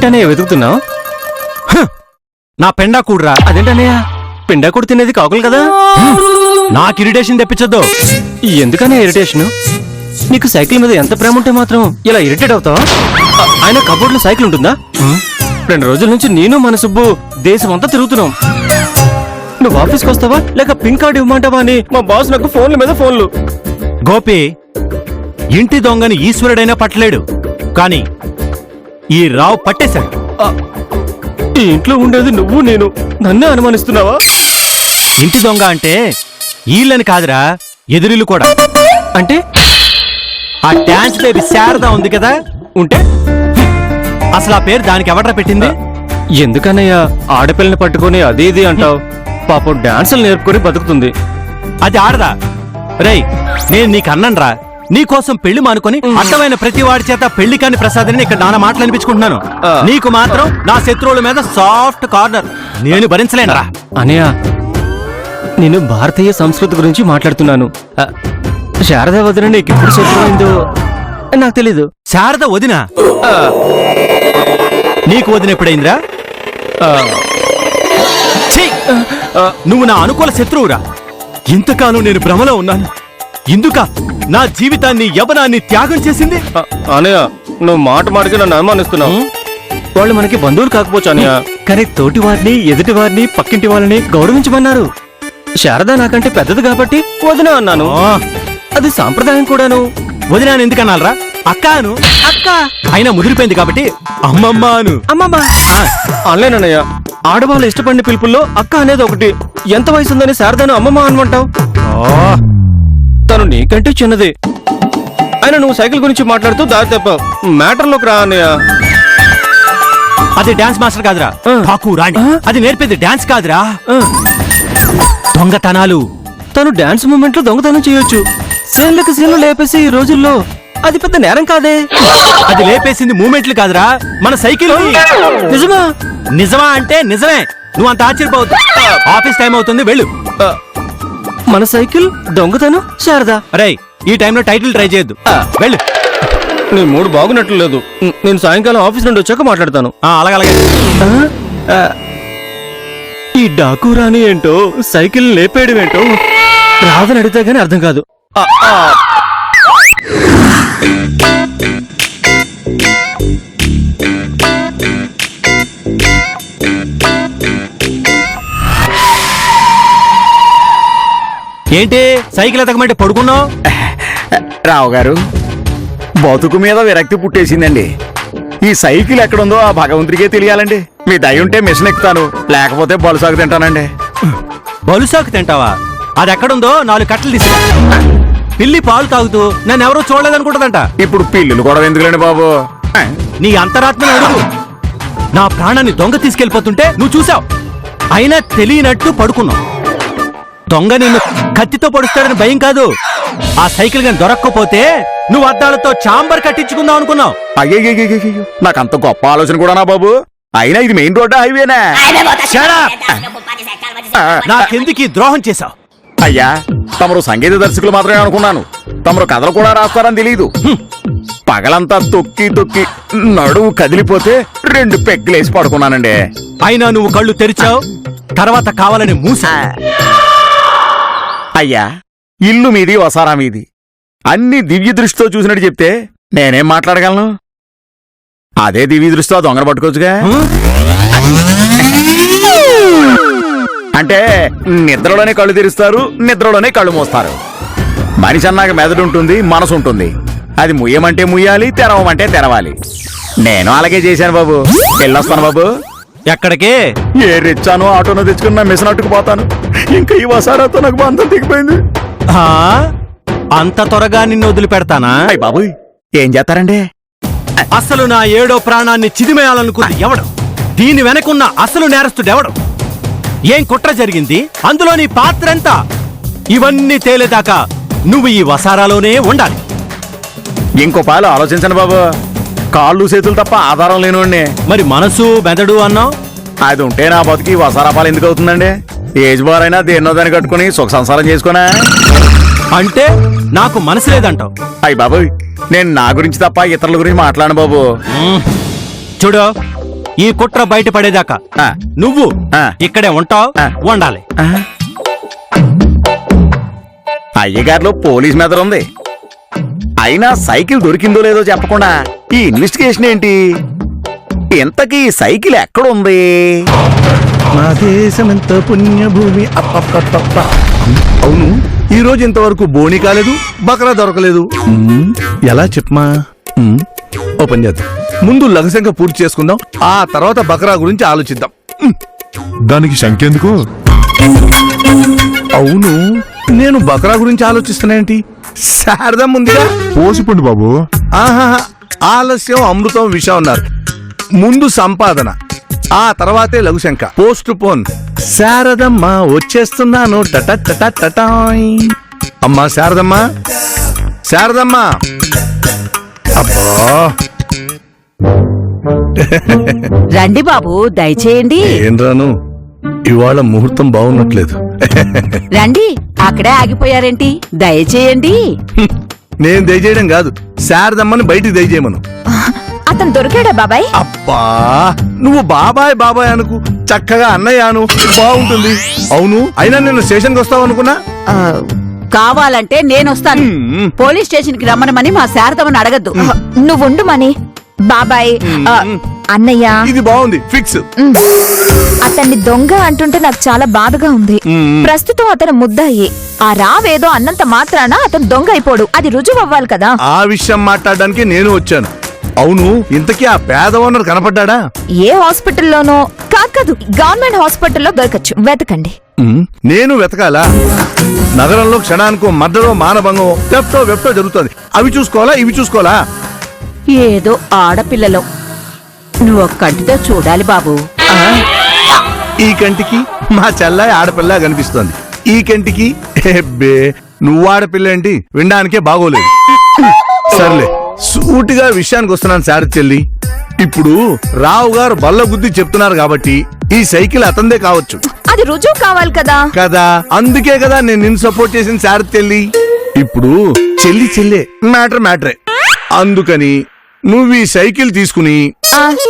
ఏంటనే వెతుకుతున్నావు? నా పెండా కూడరా. అదేంటన్నయ్య, పిండా కూడా తినేది కాకులు కదా. నాకు ఇరిటేషన్ తెప్పించొద్దు. ఎందుకనే ఇరిటేషన్? నీకు సైకిల్ మీద ఎంత ప్రేమ ఉంటే మాత్రం ఇలా ఇరిటేట్ అవుతావా? ఆయన కబోర్డ్ లో సైకిల్ ఉంటుందా? 2 రోజుల నుంచి నేను మన సుబ్బు దేశం అంతా తిరుగుతున్నాం. నువ్వు ఆఫీస్కి వస్తావా లేక పింక్ కార్డు ఇవ్వమంటావా అని మా బాస్ నాకు ఫోన్ల మీద ఫోన్లు. గోపి, ఇంటి దొంగని ఈశ్వరుడైనా పట్టలేడు, కాని ఈ రావు పట్టేశాడు. ఈ ఇంట్లో ఉండేది నువ్వు నేను, నన్నే అనుమానిస్తున్నావా? ఇంటి దొంగ అంటే ఈళ్ళని కాదురా, ఎదురిల్లు కూడా. అంటే ఆ డాన్స్ బేబీ శారదా ఉంది కదా, ఉంటే అసలు ఆ పేరు దానికి ఎవడ్రా పెట్టింది? ఎందుకన్నయ్య ఆడపిల్లని పట్టుకొని అది ఇది అంటావు? పాపం డాన్సులు నేర్పుకొని బతుకుతుంది. అది ఆడదా? రేయ్, నేను నీకు అన్నన్రా, నీకోసం పెళ్లి మానుకొని అర్థమైన ప్రతి వాడి చేత పెళ్లి కాని ప్రసాదని ఇక్కడ నాన్న మాటలు అనిపించుకుంటున్నాను. నీకు మాత్రం నా శత్రువుల మీద సాఫ్ట్ కార్నర్. నేను భరించలేనరా. అనయ్య, నేను భారతీయ సంస్కృతి గురించి మాట్లాడుతున్నాను. శారదా వదిన నీకు ఎప్పుడు శత్రువైందో నాకు తెలీదు. శారద వదిన నీకు వదిన ఎప్పుడైందిరా? నువ్వు నా అనుకూల శత్రువురా. ఇంతకాలం నేను భ్రమలో ఉన్నాను. ఇందుక నా జీవితాన్ని యవనాన్ని త్యాగం చేసింది. అనయ్య, నువ్వు మాటకి నన్ను అనుమానిస్తున్నావు. వాళ్ళు మనకి బంధువులు కాకపోవచ్చు అనయ్య, కానీ తోటి వారిని, ఎదుటి వారిని, పక్కింటి వాళ్ళని గౌరవించమన్నారు. శారదా నాకంటే పెద్దది కాబట్టి వదిన అన్నాను. అది సాంప్రదాయం కూడాను. వదిన ఎందుకన్నాలరా? అక్కాను. అక్క అయినా ముదిరిపోయింది కాబట్టి అమ్మమ్మ అను. అమ్మమ్మ అనలేనన్నయ్య. ఆడవాళ్ళు ఇష్టపడిన పిలుపుల్లో అక్క అనేది ఒకటి. ఎంత వయసు ఉందని శారదాను అమ్మమ్మ అనమంటావు? తను నీకంటే చిన్నది. అయినా నువ్వు సైకిల్ గురించి మాట్లాడుతూ దారి తప్పావు. మ్యాటర్లోకి రా అన్నయ్య. అది డాన్స్ మాస్టర్ కాదురా, ఠాకూరాణి. అది నేర్పేది డాన్స్ కాదురా, దొంగతనాలు. తను డాన్స్ మూమెంట్ లో దొంగతనం చేయొచ్చు. సీన్లకు సీన్లు లేపేసి ఈ రోజుల్లో అది పెద్ద నేరం కాదే. అది లేపేసింది మూమెంట్లు కాదురా, మన సైకిల్. నిజమా? నిజమా అంటే నిజమే. నువ్వు అంత ఆశ్చర్యపోవద్దు. ఆఫీస్ టైం అవుతుంది, వెళ్ళు. మన సైకిల్ దొంగతనం శారదా. అరే, ఈ టైంలో టైటిల్ ట్రై చేయొద్దు, వెళ్ళు. నీ మూడు బాగున్నట్లు లేదు. నేను సాయంకాలం ఆఫీస్ నుండి వచ్చాక మాట్లాడతాను. అలాగే. ఈ డాకూరాని ఏంటో, సైకిల్ లేపేయడం ఏంటో రాదని అడిగితే గానీ అర్థం కాదు. ఏంటి సైకిల్ ఎతకమంటే పడుకున్నావు? రావు గారు, బతుకు మీద విరక్తి పుట్టేసిందండి. ఈ సైకిల్ ఎక్కడుందో ఆ భగవంతుడికే తెలియాలండి. మీ దయ ఉంటే మిషన్ ఎక్కుతాను, లేకపోతే బలుసాకు తింటానండి. బలుసాకు తింటావా? అది ఎక్కడుందో 4 కట్టలు తీసుకు. పిల్లి పాలు తాగుతూ నన్ను ఎవరూ చూడలేదనుకుంటుందంట. ఇప్పుడు పిల్లులు కూడా ఎందుకులేండి బాబు? నీ అంతరాత్మను అడుగు. నా ప్రాణాన్ని దొంగ తీసుకెళ్లిపోతుంటే నువ్వు చూసావు, అయినా తెలియనట్టు పడుకున్నావు. దొంగ నిన్ను కత్తితో పొడుస్తాడని భయం కాదు. ఆ సైకిల్ గాని దొరక్కపోతే నువ్వు అద్దాలతో చాంబర్ కట్టించుకుందాం అనుకున్నావు. అయ్యో, నాకంత గొప్ప ఆలోచన కూడా నా బాబు. అయినా ఇది మెయిన్ రోడ్డా, హైవేనా? నాకెందుకు ద్రోహం చేశావు? అయ్యా, తమరు సంగీత దర్శకులు మాత్రమే అనుకున్నాను. తమరు కథలు కూడా రాస్తారని తెలీదు. పగలంతా తొక్కి తొక్కి నడువు కదిలిపోతే 2 పెగ్గులేసి పడుకున్నానండి. అయినా నువ్వు కళ్ళు తెరిచావు, తర్వాత కావాలని మూసా. అయ్యా, ఇల్లు మీది, వసారా మీది, అన్ని దివ్య దృష్టితో చూసినట్టు చెప్తే నేనేం మాట్లాడగలను? అదే దివ్య దృష్టితో దొంగను పట్టుకోవచ్చుగా. అంటే నిద్రలోనే కళ్ళు తెరుస్తారు, నిద్రలోనే కళ్ళు మోస్తారు. మనిషి అన్నాక మెదడు ఉంటుంది, మనసు ఉంటుంది. అది ముయ్యమంటే ముయ్యాలి, తెరవమంటే తెరవాలి. నేను అలాగే చేశాను బాబు. వెళ్ళొస్తాను బాబు. ఎక్కడికి? ఏ రిచ్చానో ఆటోనో తెచ్చుకుని నా మిషన్ అట్టుకుపోతాను. ఇంకా ఈ వసారాతో నాకు బంధం దిగిపోయింది. అంత త్వరగా నిన్ను వదిలిపెడతానా? అయ్య బాబు, ఏం చేస్తారండి? అసలు నా 7వ ప్రాణాన్ని చిదిమేయాలనుకుంది ఎవడు? దీని వెనకున్న అసలు నేరస్తుడెవడు? ఏం కుట్ర జరిగింది? అందులో నీ పాత్ర ఎంత? ఇవన్నీ తేలేదాకా నువ్వు ఈ వసారాలోనే ఉండాలి. ఇంకో పాలు ఆలోచించండి బాబు. కాళ్ళు చేతులు తప్ప ఆధారం లేనివాడిని. మరి మనసు మెదడు అన్నావు. అది ఉంటే నా బతుకి వసారాపాలు ఎందుకు అవుతుందండి? ఏజ్ బార్ అయినా దేన్నో దాన్ని కట్టుకుని సుఖ సంసారం చేసుకున్నా. అంటే నాకు మనసు లేదంటావు? అయ్య బాబు, నేను నా గురించి తప్ప ఇతరుల గురించి మాట్లాడను బాబు. చూడు, ఈ కుట్ర బయటపడేదాకా ఆ. నువ్వు ఆ. ఇక్కడే ఉంటావు ఆ. ఉండాలి. అయ్యగారిలో పోలీస్ మెదడు ఉంది. అయినా సైకిల్ దొరికిందో లేదో చెప్పకుండా ఈ ఇన్వెస్టిగేషన్ ఏంటి? ఇంతకీ ఈ సైకిల్ ఎక్కడుంది? నా దేశమెంత పుణ్యభూమి అప్పప్పప్ప. అవును, ఈ రోజు ఇంతవరకు బోని కాలేదు, బకరా దొరకలేదు. ఎలా చెప్పమా? ఓపెన్ చేద్దాం. ముందు లఘుశంక పూర్తి చేసుకుందాం, ఆ తర్వాత బకరా గురించి ఆలోచిద్దాం. దానికి శంకెందుకు? అవును, నేను బకరా గురించి ఆలోచిస్తున్నానేంటి? శారదం ఉందిగా. పోసిపోండి బాబు. ఆహా, ఆలస్యం అమృతం విషయం అన్నారు. ముందు సంపాదన, ఆ తర్వాతే లఘుశంక. Post phone. శారదమ్మ వచ్చేస్తున్నాను. టటాయ్. అమ్మా శారదమ్మ, శారదమ్మ. అబ్బా, రండి బాబు, దయచేయండి. ఏం రాను, ఇవాళ ముహూర్తం బాగున్నట్లేదు. రండి, అక్కడే ఆగిపోయారేంటి? దయచేయండి. నేను దయచేయడం కాదు, శారదమ్మని బయటికి దయచేయమను. అతను దొరికాడా బాబాయ్? అబ్బా, నువ్వు బాబాయ్ బాబాయ్ అనుకు, చక్కగా అన్నయ్య అను, బాగుంటుంది. అవును, అయినా నేను స్టేషన్కి వస్తావు అనుకున్నా. ఆ, కావాలంటే నేనొస్తాను. మ్మ్. పోలీస్ స్టేషన్ కి రమ్మనమని మా శారదమ్మని అడగద్దు. నువ్వుండు మని. బాబాయ్, అన్నయ్య, ఇది బాగుంది, ఫిక్స్. అతన్ని దొంగ అంటుంటే నాకు చాలా బాధగా ఉంది. ప్రస్తుతం అతను ముద్దాయి. ఆ రావేదో అన్నంత మాత్రాన అతను దొంగ అయిపోడు. అది రుజువు అవ్వాలి కదా. ఆ విషయం మాట్లాడడానికి నేను వచ్చాను. అవును, ఇంతకీ ఆ పేద ఓనర్ కనపడ్డా? ఏ హాస్పిటల్లోనో కాదు, గవర్నమెంట్ హాస్పిటల్లో దొరకచ్చు. వెతకండి. నేను వెతకాలా? నగరంలో క్షణానికో మర్డరో మానభంగం తెఫ్టో వెప్టో జరుగుతుంది. అవి చూసుకోవాలా, ఇవి చూసుకోవాలా? ఏదో ఆడపిల్లలో నువ్వు ఒక్క కంటితో చూడాలి బాబు. ఈ కంటికి మా చెల్లాయి ఆడపిల్ల కనిపిస్తోంది, ఈ కంటికి ఎబ్బే నువ్వు ఆడపిల్ల ఏంటి? వినడానికే బాగోలేదు. సర్లే, సూటిగా విషయానికి వస్తున్నాను సార్ చెల్లి. ఇప్పుడు రావు గారు బల్ల గుద్ది చెప్తున్నారు కాబట్టి ఈ సైకిల్ అతందే కావచ్చు అది రుజువు కావాలి కదా. కదా, అందుకే కదా నేను నిన్ను సపోర్ట్ చేసిన సార్ చెల్లి. ఇప్పుడు చెల్లి చెల్లే, మ్యాటర్ మ్యాటరే. అందుకని నువ్వు ఈ సైకిల్ తీసుకుని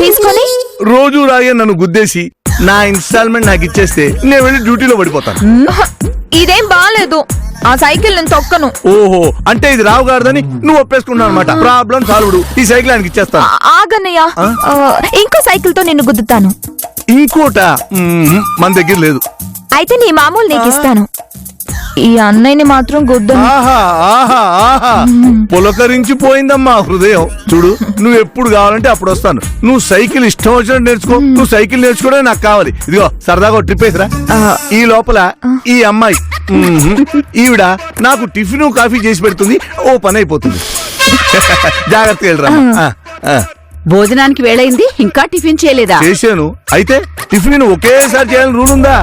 తీసుకొని రోజు రాగే నన్ను గుద్దేసి నా ఇన్స్టాల్మెంట్ నాకు ఇచ్చేస్తే నేను వెళ్ళి డ్యూటీలో పడిపోతాను. ఇదేం బాలేదు. ఆ సైకిల్ నేను తొక్కను. ఓహో, అంటే ఇది రావు గారిదని నువ్వు ఒప్పేసుకున్నావు అనమాట. Problem solved. ఈ సైకిల్ ఆయనకి ఇచ్చేస్తాను. ఆగన్నయ్య, ఇంకో సైకిల్ తో నిన్ను గుద్దుతాను. ఇంకోట మన దగ్గర లేదు. అయితే నీ మామూలు నీకు ఇస్తాను. ఈ అన్నయ్యని మాత్రం గుద్దను. ఆహా ఆహా ఆహా, పులకరించిపోయిందమ్మా హృదయం. చూడు, నువ్వు ఎప్పుడు కావాలంటే అప్పుడు వస్తాను. నువ్వు సైకిల్ ఇష్టం వచ్చినట్టు నేర్చుకో. నువ్వు సైకిల్ నేర్చుకోవడం నాకు కావాలి. ఇదిగో సరదాగా ట్రిప్ వేసిరా. ఈ లోపల ఈ అమ్మాయి ఈవిడ నాకు టిఫిన్ కాఫీ చేసి పెడుతుంది. ఓ పని అయిపోతుంది. జాగ్రత్తగా వెళ్ళరా. భోజనానికి వేళయింది, ఇంకా టిఫిన్ చేయలేదా? చేశాను. అయితే టిఫిన్ ఒకేసారి చేయాలని రూల్ ఉందా?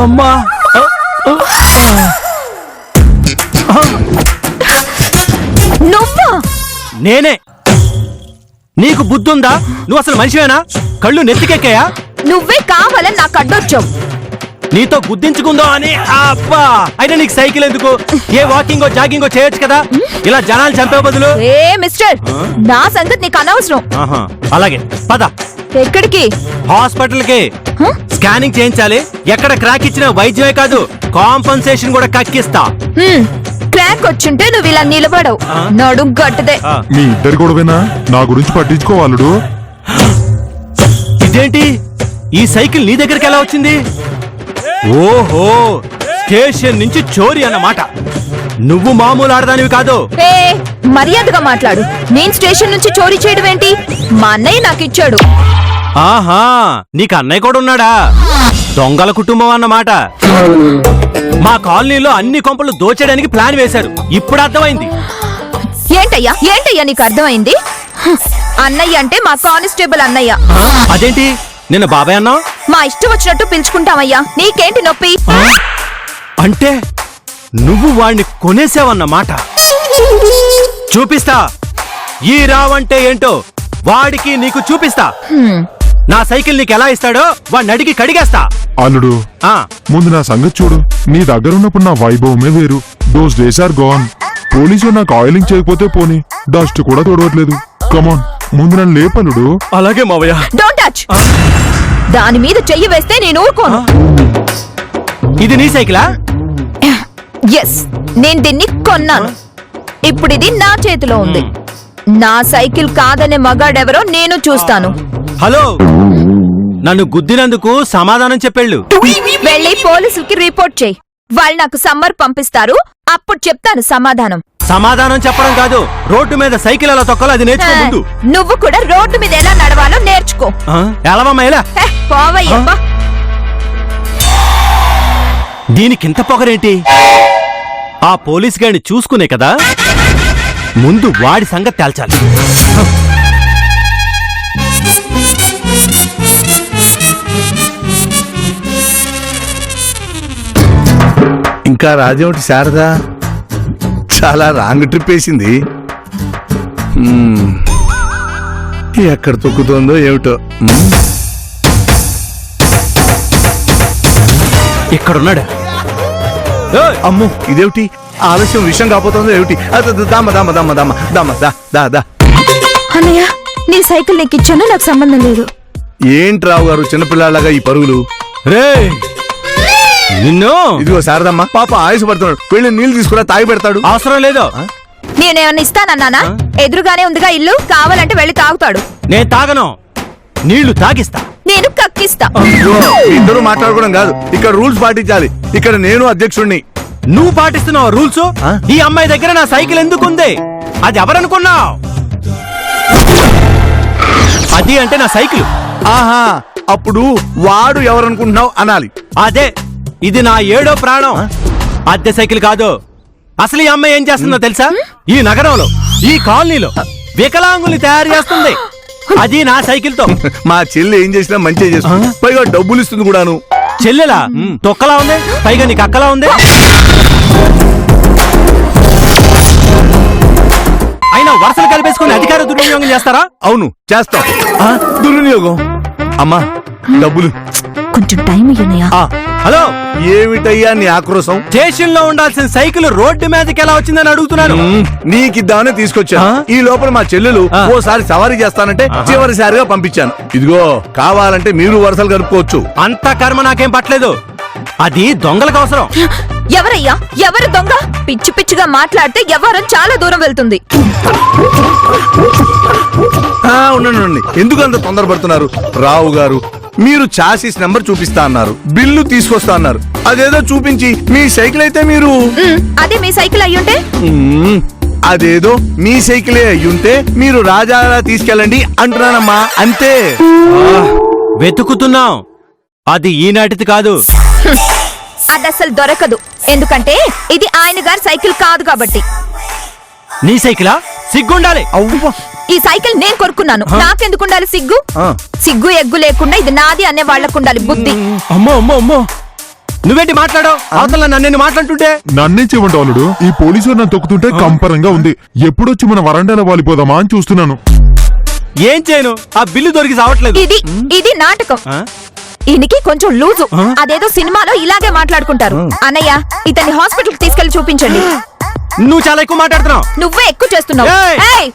అమ్మా, నువ్వా? నేనే. నీకు బుద్ధుందా? నువ్వు అసలు మనిషివేనా? కళ్ళు నెత్తికెక్కాయా? నువ్వే కావాలని నాకు అడ్డొచ్చావు. నీతో గుద్దించుకుందో అని. అబ్బా, అయినా నీకు సైకిల్ ఎందుకు? ఏ వాకింగో జాగింగో చేయొచ్చు కదా, ఇలా జనాలు చంపే బదులు. ఏ మిస్టర్, నా సంగతి నీకు అనవసరం. ఆహా, అలాగే పద. ఎక్కడికి? హాస్పిటల్ కి స్కానింగ్ చేయించాలి. ఎక్కడ క్రాక్ ఇచ్చిన వైద్యమే కాదు, కాంపన్సేషన్ కూడా కక్కిస్తా. క్రాక్ వచ్చుంటే నువ్వు ఇలా నిలబడవు. నడుం గట్టదే. మీ ఇద్దరు గొడవేనా? నా గురించి పట్టించుకోవాలడు. ఇదేంటి, ఈ సైకిల్ నీ దగ్గరికి ఎలా వచ్చింది? ఓహో, స్టేషన్ నుంచి చోరీ అన్నమాట. నువ్వు మామూలు ఆడదానివి కాదు. ఏ, మర్యాదగా మాట్లాడు. నేను స్టేషన్ నుంచి చోరీ చేయడం ఏంటి? మా అన్నయ్య నాకు ఇచ్చాడు. ఆహా, నీకు అన్నయ్య కూడా ఉన్నాడా? దొంగల కుటుంబం అన్నమాట. మా కాలనీలో అన్ని కొంపలు దోచేయడానికి ప్లాన్ వేశారు. ఇప్పుడు అర్థమైంది. ఏంటయ్యా ఏంటయ్యా నీకు అర్థమైంది? అన్నయ్య అంటే మా కానిస్టేబుల్ అన్నయ్య. అదేంటి, నిన్న బాబాయ్ అన్నావు? మా ఇష్టం వచ్చినట్టు పిలుచుకుంటామయ్యా. నీకేంటి నొప్పి? అంటే నువ్వు వాణ్ణి కొనేసావన్నమాట. చూపిస్తా. ఈ రావంటే ఏంటో వాడికి నీకు చూపిస్తా. నా సైకిల్ నీకు ఎలా ఇస్తాడో వాడిని అడిగి కడిగేస్తా. అల్లుడు ఆ, ముందు నా సంగతి చూడు. నీ దగ్గర ఉన్నప్పుడు నా వైభవమే వేరు. Those days are gone. పోలీసులు నాకు ఆయిలింగ్ చేయకపోతే పోనీ, డస్ట్ కూడా తోడవట్లేదు. కమాన్, ముందు నన్ను లేపలుడు. అలాగే మావయ్య. Don't touch. దాని మీద చెయ్యి వేస్తే నేను ఊరుకోను. ఇది నీ సైకిలా? ఎస్, నేను దీన్ని కొన్నాను. ఇప్పుడు ఇది నా చేతిలో ఉంది. నా సైకిల్ కాదనే మగాడెవరో నేను చూస్తాను. హలో, నన్ను గుద్దినందుకు సమాధానం చెప్పేళ్ళు. వెళ్ళి పోలీసులకి రిపోర్ట్ చేయి. వాళ్ళు నాకు సమ్మర్ పంపిస్తారు, అప్పుడు చెప్తాను సమాధానం. సమాధానం చెప్పడం కాదు, రోడ్డు మీద సైకిల్ ఎలా తొక్కాలో అది నేర్చుకో ముందు. నువ్వు కూడా రోడ్డు మీద ఎలా నడవాలో నేర్చుకో. ఎలావమ్మా ఎలా? పోవయ్యప్పా. దీనికింత పొగరేంటి? ఆ పోలీస్ గాడిని చూసుకునే కదా, ముందు వాడి సంగతి తేల్చాలి. ఇంకా రాజేమిటి శారదా, చాలా రాంగ్ ట్రిప్ వేసింది. ఎక్కడ తొక్కుతోందో ఏమిటో. ఇక్కడున్నాడా? అమ్మో, ఇదేమిటి ఆలస్యం, విషయం కాపోతుందో ఏమిటి? దామ దామ దామ దామ దామ దా దా దా. అన్నయ్య, నీ సైకిల్ నీకు ఇచ్చాను, నాకు సంబంధం లేదు. ఏంటి రావు గారు చిన్నపిల్లాళ్ళగా ఈ పరుగులు? రే నిన్ను! ఇదిగో శారదమ్మ, పాప ఆయుష పడుతున్నాడు, వెళ్ళి నీళ్లు తీసుకురా, తాగి పెడతాడు. అవసరం లేదు. నేనేమన్నా ఇస్తానన్నానా? ఎదురుగానే ఉందిగా ఇల్లు, కావాలంటే వెళ్ళి తాగుతాడు. నేను తాగను, నీళ్లు తాగిస్తా. నేను కక్కిస్తా. ఇద్దరు మాట్లాడుకోవడం కాదు, ఇక్కడ రూల్స్ పాటించాలి. ఇక్కడ నేను అధ్యక్షుడిని. నువ్వు పాటిస్తున్నావు రూల్స్? ఈ అమ్మాయి దగ్గర నా సైకిల్ ఎందుకుంది? అది ఎవరనుకున్నావు? అది అంటే నా సైకిల్. ఆహా, అప్పుడు వాడు ఎవరనుకుంటున్నావు అనాలి. అదే, ఇది నా 7వ ప్రాణం. అద్దె సైకిల్ కాదు. అసలు ఈ అమ్మాయి ఏం చేస్తుందో తెలుసా? ఈ నగరంలో, ఈ కాలనీలో వికలాంగుల్ని తయారు చేస్తుంది. అది నా సైకిల్ తో. మా చెల్లి ఏం చేసినా మంచిగా చేస్తుంది, పైగా డబ్బులు ఇస్తుంది కూడాను. చెల్లెలా? తొక్కలా ఉంది, పైగా నీకు అక్కలా ఉంది. అయినా వరుసలు కలిపేసుకుని అధికార దుర్వినియోగం చేస్తారా? అవును, చేస్తాం. దుర్వినియోగం. అమ్మా, డబ్బులు. కొంచెం టైం ఇయ్యనయ్యా. హలో, ఏమిటయ్యా నీ ఆక్రోశం? స్టేషన్ లో ఉండాల్సిన సైకిల్ రోడ్డు మీదకి ఎలా వచ్చిందని అడుగుతున్నాను. నీకిద్దామని తీసుకొచ్చా. ఆ? ఈ లోపల మా చెల్లెలు ఓసారి సవారీ చేస్తానంటే చివరిసారిగా పంపించాను. ఇదిగో, కావాలంటే మీరు వరుసలు కలుపుకోవచ్చు. అంత కర్మ నాకేం పట్టలేదు. అది దొంగలకు అవసరం. ఎవరయ్యా? ఎవరు దొంగ? పిచ్చి పిచ్చిగా మాట్లాడితే వ్యవహారం చాలా దూరం వెళ్తుంది. ఉండండి, ఎందుకు అంత తొందరపడుతున్నారు? రావు గారు, మీరు చాసిస్ నెంబర్ చూపిస్తా అన్నారు, బిల్లు తీసుకొస్తా అన్నారు. అదేదో చూపించి మీ సైకిల్ అయితే మీరు అదే మీ సైకిల్ అయ్యుంటే? అదేదో మీ సైకిలే అయ్యుంటే మీరు రాజాలా తీసుకెళ్ళండి అంటున్నానమ్మా, అంతే. వెతుకుతున్నాం, అది ఈనాటిది కాదు. అది అసలు దొరకదు, ఎందుకంటే ఇది ఆయన గారి సైకిల్ కాదు కాబట్టి. నీ సైకిలా? సిగ్గుండాలి. అవ్వ, ఈ సైకిల్ నేను కొనుక్కున్నాను, నాకెందుకు ఉండాలి సిగ్గు? సిగ్గు ఎగ్గు లేకుండా ఇది నాది అనే వాళ్ళకు ఉండాలి బుద్ధి. అమ్మో అమ్మో అమ్మో, నువ్వేంటి మాట్లాడావు? అవతల నన్ను మాట్లాడుతుంటే. నన్నే చెవండి అల్లుడు. ఈ పోలీసు నన్ను తొక్కుతుంటే కంపరంగా ఉంది. ఎప్పుడొచ్చి మన వరండాలో వాలిపోదామా అని చూస్తున్నాను. ఏం చేయను, ఆ బిల్లు దొరికి సావట్లేదు. ఇది నాటకం. ఈయనకి కొంచెం లూజు. అదేదో సినిమాలో ఇలాగే మాట్లాడుకుంటారు. అన్నయ్య, ఇతన్ని హాస్పిటల్ తీసుకెళ్లి చూపించండి. నువ్వు చాలా ఎక్కువ మాట్లాడుతున్నావు. నువ్వే ఎక్కువ చేస్తున్నావు. ఏయ్! ఏయ్!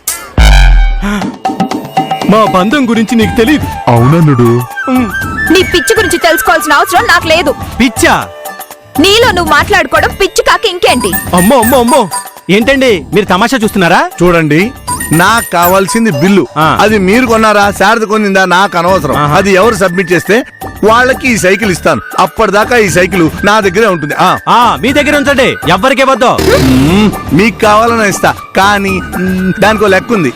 మా బంధం గురించి నీకు తెలియదు. అవునల్లుడు. నీ పిచ్చి గురించి తెలుసుకోవాల్సిన అవసరం నాకు లేదు. పిచ్చా? నీలో నువ్వు మాట్లాడుకోవడం పిచ్చి కాక ఇంకేంటి? అమ్మో అమ్మో అమ్మో, ఏంటండి మీరు తమాషా చూస్తున్నారా? చూడండి, నాకు కావాల్సింది బిల్లు. అది మీరు కొన్నారా, శారద కొనిందా నాకు అనవసరం. అది ఎవరు సబ్మిట్ చేస్తే వాళ్ళకి ఈ సైకిల్ ఇస్తాను. అప్పటిదాకా ఈ సైకిల్ నా దగ్గరే ఉంటుంది. మీ దగ్గర ఉంచండి, ఎవ్వరికే వద్దు. మీకు కావాలని ఇస్తా, కానీ దానికో లెక్క ఉంది.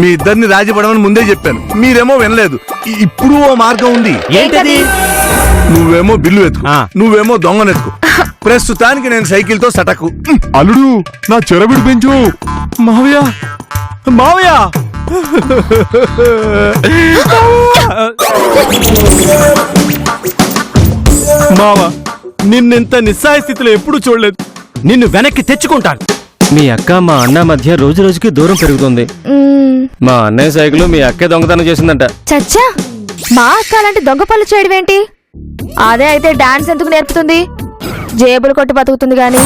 మీ ఇద్దరిని రాజీపడమని ముందే చెప్పాను, మీరేమో వినలేదు. ఇప్పుడు ఓ మార్గం ఉంది. ఏంటది? నువ్వేమో బిల్లు ఎత్తుకు, నువ్వేమో దొంగనెత్తుకు. ప్రస్తుతానికి నేను సైకిల్ తో సటకు. అల్లుడు, నా చెరవిడి పెంచు. మావయ్య, మావయ్య, మావ, నిన్నెంత నిస్సాయ స్థితిలో ఎప్పుడు చూడలేదు. నిన్ను వెనక్కి తెచ్చుకుంటాను. మీ అక్క మా అన్న మధ్య రోజు రోజుకి దూరం పెరుగుతుంది. మా అన్నయ్య సైకిల్ మీ అక్కే దొంగతనం చేసిందంట. చచ్చా, మా అక్క అలాంటి దొంగ పనులు చేయడం ఏంటి? అదే అయితే డాన్స్ ఎందుకు నేర్పుతుంది? జేబులు కొట్టి బతుకుతుంది గాని.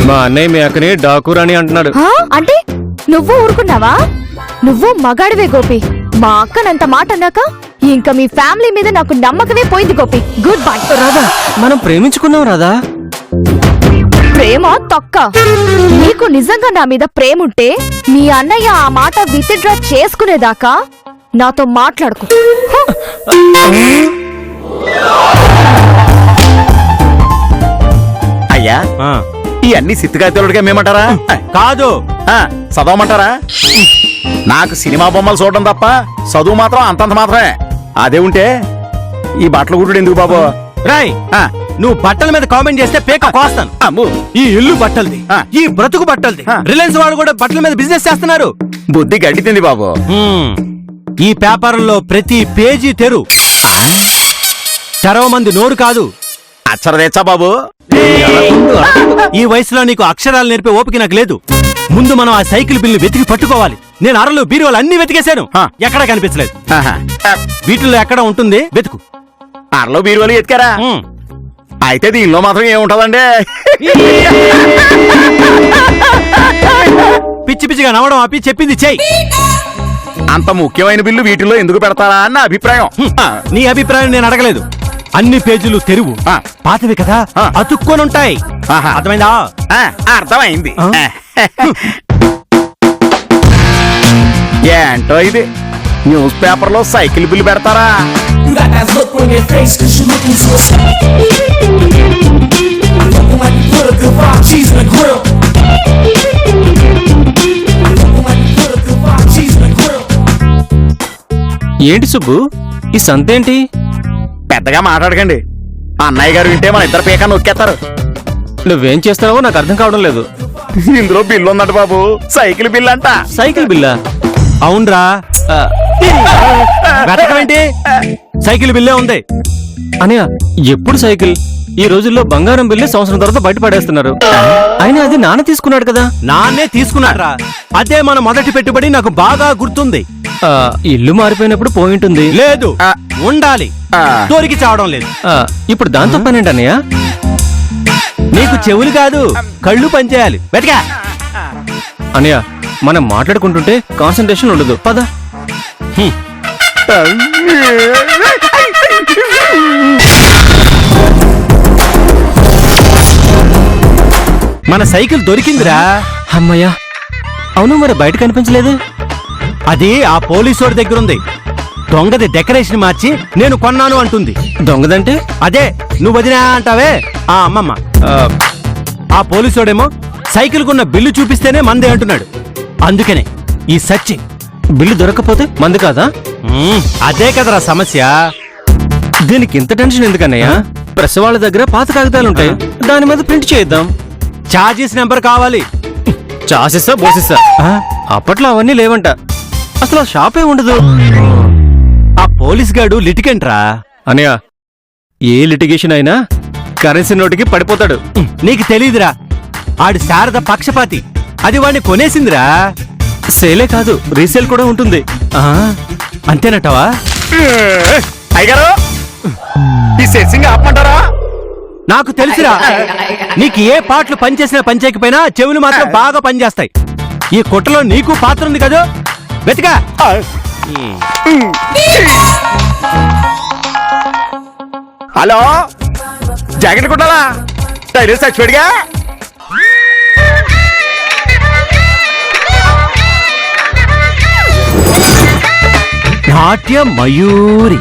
మా అన్నయ్య మీ అక్కని డాకూరాని అంటున్నాడు. హా? అంటే నువ్వు ఊరుకున్నావా? నువ్వు మగాడివే గోపి. మా అక్కనంత మాట అన్నాక ఇంకా మీ ఫ్యామిలీ మీద నాకు నమ్మకమే పోయింది గోపి. Good bye. రాధా, మనం ప్రేమించుకున్నాం రాధా. ప్రేమ తొక్క. నీకు నిజంగా నా మీద ప్రేముంటే మీ అన్నయ్య ఆ మాట విత్డ్రా చేసుకునేదాకా నాతో మాట్లాడుకో. అయ్యా, ఆ, ఈ అన్ని సిత్తుకాయతోడుగా మేమంటారా? కాదు. చదవమంటారా? నాకు సినిమా బొమ్మలు చూడడం తప్ప చదువు మాత్రం అంతంత మాత్రమే. అదే ఉంటే ఈ బట్టలు గుడ్డు ఎందుకు బాబు? రాయ్, ఆ, నువ్వు బట్టల మీద కామెంట్ చేస్తే పేక కోస్తాను. అమ్ము, ఈ ఇల్లు బట్టలది, ఆ. ఈ బ్రతుకు బట్టలది. ఆ. రిలయన్స్ వాళ్ళు కూడా బట్టల మీద బిజినెస్ చేస్తున్నారు. బుద్ధి గడ్డి తింది బాబు. హ్మ్. ఈ పేపర్లో ప్రతి పేజీ తెరవమంది నోరు కాదు. అచ్చర తెచ్చా బాబు. ఈ వయసులో నీకు అక్షరాలు నేర్పే ఓపిక నాకు లేదు. ముందు మనం ఆ సైకిల్ బిల్లు వెతికి పట్టుకోవాలి. నేను అరలు బీరువాలు అన్ని వెతికేశాను, ఆ. ఎక్కడా కనిపించలేదు. ఆహా. వీటిల్లో ఎక్కడ ఉంటుంది వెతుకు. అరలో బీరువాలు ఎత్తుకారా? హ్మ్. అయితే దీనిలో మాత్రం ఏముంటదండి? పిచ్చి పిచ్చిగా నవ్వడం ఆపి చెప్పింది చెయ్యి. అంత ముఖ్యమైన బిల్లు వీటిల్లో ఎందుకు పెడతారా అన్న అభిప్రాయం. ఆ, నీ అభిప్రాయం నేను అడగలేదు. అన్ని పేజీలు తెరువు. ఆ. పాతవి కదా, ఆ. అతుక్కొనుంటాయి. ఆహా. అర్థమైందా? ఆ, అర్థమైంది. ఆ? ఏంటో ఇది, న్యూస్ పేపర్ లో సైకిల్ బిల్లు పెడతారా? You got that look on your face cause you looking to a looking like you put a good vibe cheese in the grill. Looking like you put a good vibe cheese in the grill. ఏంటి సుబ్బు, ఈ సంతేంటి? పెద్దగా మాట్లాడకండి, అన్నయ్య గారు వింటే మన ఇద్దరు పీక నొక్కేస్తారు. నువ్వేం చేస్తావో నాకు అర్థం కావడం లేదు. ఇందులో బిల్లు ఉందంట బాబు, సైకిల్ బిల్ అంట. సైకిల్ బిల్లా? అవునరా. ఆ, వెతకమేంటి? సైకిల్ బిల్లే ఉంది. అనయ్య, ఎప్పుడు సైకిల్? ఈ రోజుల్లో బంగారం బిల్లే సంవత్సరం తర్వాత బయట పడేస్తున్నారు. అయినా అది నాన్న తీసుకున్నాడు కదా. నాన్నే తీసుకున్నాడ్రా. అదే మన మొదటి పెట్టుబడి, నాకు బాగా గుర్తుంది. ఆ, ఇల్లు మారిపోయినప్పుడు పోయింటుంది. లేదు, ఆ. ఉండాలి. ఆ. దొరికి చావడం లేదు. ఆ, ఇప్పుడు దాంతో పనేంటి అన్నయ్య? నీకు చెవులు కాదు, కళ్ళు పనిచేయాలి. వెతకా. అన్నయ్య, మనం మాట్లాడుకుంటుంటే కాన్సన్ట్రేషన్ ఉండదు. పద. మన సైకిల్ దొరికిందిరా. అమ్మయ్యా, అవును, మరి బయట కనిపించలేదు. అది ఆ పోలీసోడి దగ్గర ఉంది. దొంగది డెకరేషన్ మార్చి నేను కొన్నాను అంటుంది. దొంగదంటే? అదే నువ్వు వదినా అంటావే, ఆ అమ్మమ్మ. ఆ పోలీసోడేమో సైకిల్ కొన్న బిల్లు చూపిస్తేనే మందే అంటున్నాడు. అందుకనే ఈ సచ్చి. బిల్లు దొరకకపోతే మంది కాదా? అదే కదరా సమస్య. దీనికి ఇంత టెన్షన్ ఎందుకన్నయ్య? ప్రెస్ వాళ్ళ దగ్గర పాత కాగితాలుంటాయి, దాని మీద ప్రింట్ చేద్దాం. చార్జెస్ నెంబర్ కావాలి. చాసిస్తా బోసిస్తా. అప్పట్లో అవన్నీ లేవంట. అసలు ఆ షాపే ఉండదు. ఆ పోలీస్ గాడు లిటికెంట్రా. అనయ్య, ఏ లిటిగేషన్ అయినా కరెన్సీ నోటికి పడిపోతాడు. నీకు తెలీదురా, ఆడి శారద పక్షపాతి. అది వాడిని కొనేసిందిరా. సేలే కాదు, రీసేల్ కూడా ఉంటుంది. అంతేనట్టవా? అయ్యగారు, ఈ సెర్సింగ్ ఆపమంటారా? నాకు తెలుసురా, నీకు ఏ పాటలు పనిచేసినా పనిచేయకపోయినా చెవులు మాత్రం బాగా పనిచేస్తాయి. ఈ కుట్రలో నీకు పాత్ర ఉంది కదా, వెతికా. హలో, జాకెట్ కుట్టాలా? టైలర్ చచ్చిపోయాడుగా. నాట్య మయూరి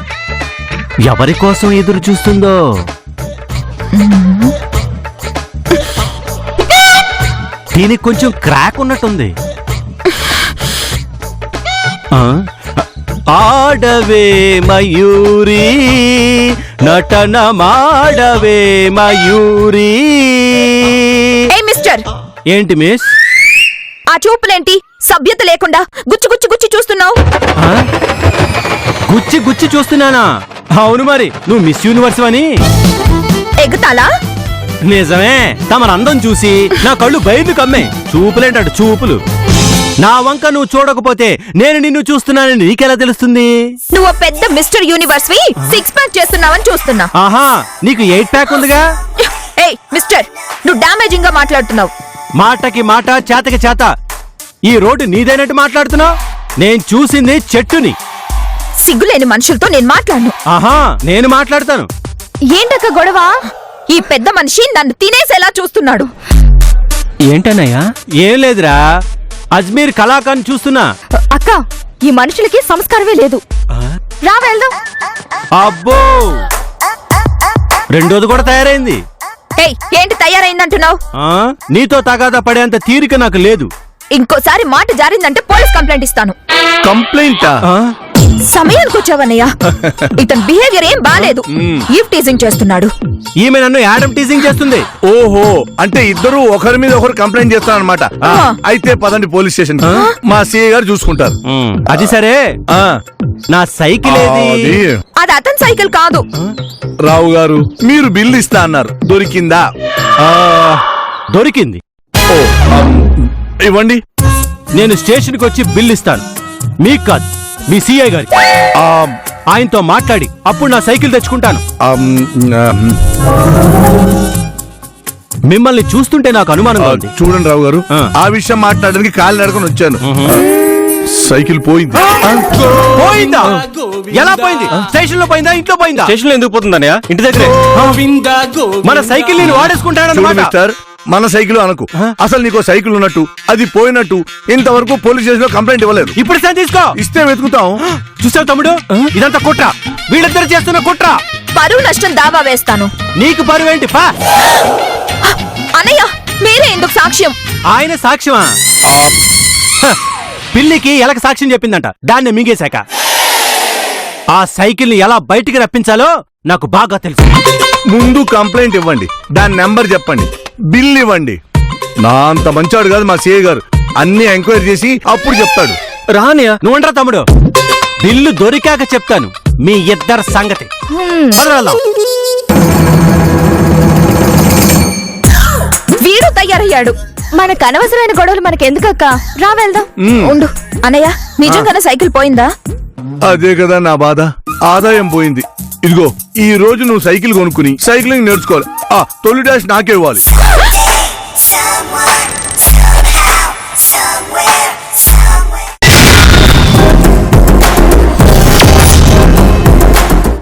ఎవరి కోసం ఎదురు చూస్తుందో. దీనికి కొంచెం క్రాక్ ఉన్నట్టుంది. ఆడవే మయూరి, నటన మాడవే మయూరి. ఏ మిస్టర్, ఏంటి మిస్? ఆ చూపులేంటి సభ్యత లేకుండా గుచ్చి గుచ్చి గుచ్చి చూస్తున్నావు? ఆ? గుచ్చి గుచ్చి చూస్తున్నానా? అవును మరి, నువ్వు మిస్ యూనివర్స్ అని. ఎగతాలా? నిజమే, తమరందం చూసి నా కళ్ళు బయలు కమ్మే. చూపులేంటాడు చూపులు. నా వంక నువ్వు చూడకపోతే నేను నిన్ను చూస్తున్నానని నీకెలా తెలుస్తుంది? నువ్వు పెద్ద మిస్టర్ యూనివర్స్ వి 6 ప్యాక్ చేస్తున్నావని చూస్తున్నా. ఆహా, నీకు 8 ప్యాక్ ఉందిగా. ఏయ్ మిస్టర్, నువ్వు డామేజింగ్ గా మాట్లాడుతున్నావు. మాటకి మాట, చేతకి చేత. ఈ రోడ్డు నీదైనట్టు మాట్లాడుతున్నావు. నేను చూసింది చెట్టుని. సిగ్గులేని మనుషులతో నేను మాట్లాడను. ఆహా, నేను మాట్లాడతాను. ఏంటక్క గొడవ? ఈ పెద్ద మనిషి నన్ను తినేసేలా చూస్తున్నాడు. ఏంటన్నయ్యా? ఏం లేదురా, అజ్మీర్ కళాకారుని చూస్తున్నా. అక్క, ఈ మనుషులకి సంస్కారమే లేదు. రా వెళ్దాం. అబ్బో, రెండోది కూడా తయారైంది. ఏయ్, ఏంటి తయారైందంటున్నావు? ఆ, నీతో తగాదా పడేంత తీరిక నాకు లేదు. ఇంకోసారి మాట జారిందంటే పోలీస్ కంప్లైంట్ ఇస్తాను. కంప్లైంటా? ఆ? సమయానికి వచ్చావన్నయ్యా. ఇతని బిహేవియర్ ఏం బాలేదు. ఈవ్ టీజింగ్ చేస్తున్నాడు. ఈమె నన్ను యాడమ్ టీజింగ్ చేస్తుంది. ఓహో, అంటే ఇద్దరు ఒకరి మీద ఒకరు కంప్లైంట్ చేస్తారన్నమాట. ఆ. అయితే పదండి పోలీస్ స్టేషన్. మా సిఐ గారు చూసుకుంటారు. అది సరే, ఆ, నా సైకిల్ ఏది? అది అది అతని సైకిల్ కాదు. రావు గారు, మీరు బిల్లు ఇస్తా అన్నారు, దొరికిందా? ఆ, దొరికింది. ఓ, ఇవ్వండి. నేను స్టేషన్కి వచ్చి బిల్ ఇస్తాను. మీకు కాదు, మీ సిఐ గారి. ఆ, ఆయనతో మాట్లాడి అప్పుడు నా సైకిల్ తెచ్చుకుంటాను. మిమ్మల్ని చూస్తుంటే నాకు అనుమానంగా ఉంది. చూడండి రావు గారు, ఆ. ఆ విషయం మాట్లాడడానికి కాళ్ళు నడుకొని వచ్చాను. సైకిల్ పోయింది. పోయిందా? ఎలా పోయింది? స్టేషన్ లో పోయిందా, ఇంట్లో పోయిందా? స్టేషన్ లో ఎందుకు పోతుందన్నయ్య? ఇంటి దగ్గరే. Govinda, Govinda. మన సైకిల్ నేను చూడు వాడేసుకుంటానన్నమాట. మిస్టర్, మన సైకిల్ అనకు. అసలు నీకు సైకిల్ ఉన్నట్టు, అది పోయినట్టు ఇంతవరకు పోలీస్ స్టేషన్ లో కంప్లైంట్ ఇవ్వలేదు. ఇప్పుడు సార్ తీసుకో. ఇస్తే వెతుకుతాం. చూసావు తమ్ముడు, ఇదంతా కుట్ర. వీళ్ళిద్దరు చేస్తున్న కుట్ర. పరువు నష్టం దావా వేస్తాను. నీకు పరువేంటి? పా. అన్నయ్య, మీరే ఎందుకు సాక్ష్యం? ఆయన సాక్ష్యమా? హ, పిల్లికి ఎలక సాక్ష్యం చెప్పిందంట, దాన్ని మింగేశాక. ఆ సైకిల్ ని ఎలా బయటికి రప్పించాలో నాకు బాగా తెలుసు. ముందు కంప్లైంట్ ఇవ్వండి, దాని నెంబర్ చెప్పండి, బిల్ ఇవ్వండి. నా అంత మంచాడు కాదు మా సిఐ గారు, అన్ని ఎంక్వైరీ చేసి అప్పుడు చెప్తాడు. రానయ్య. నువ్వంటరా తమ్ముడు, బిల్లు దొరికాక చెప్తాను మీ ఇద్దరు సంగతి. పదరాలా. వీడు తయారయ్యాడు. మనకు అనవసరమైన గొడవలు మనకెందుకక్క? రా వెళ్దాం. ఉండు అన్నయ్య, నిజంగానే సైకిల్ పోయిందా? అదే కదా నా బాధ, ఆదాయం పోయింది. ఇదిగో, ఈ రోజు నువ్వు సైకిల్ కొనుక్కుని సైక్లింగ్ నేర్చుకోవాలి. తొలి డాష్ నాకే ఇవ్వాలి.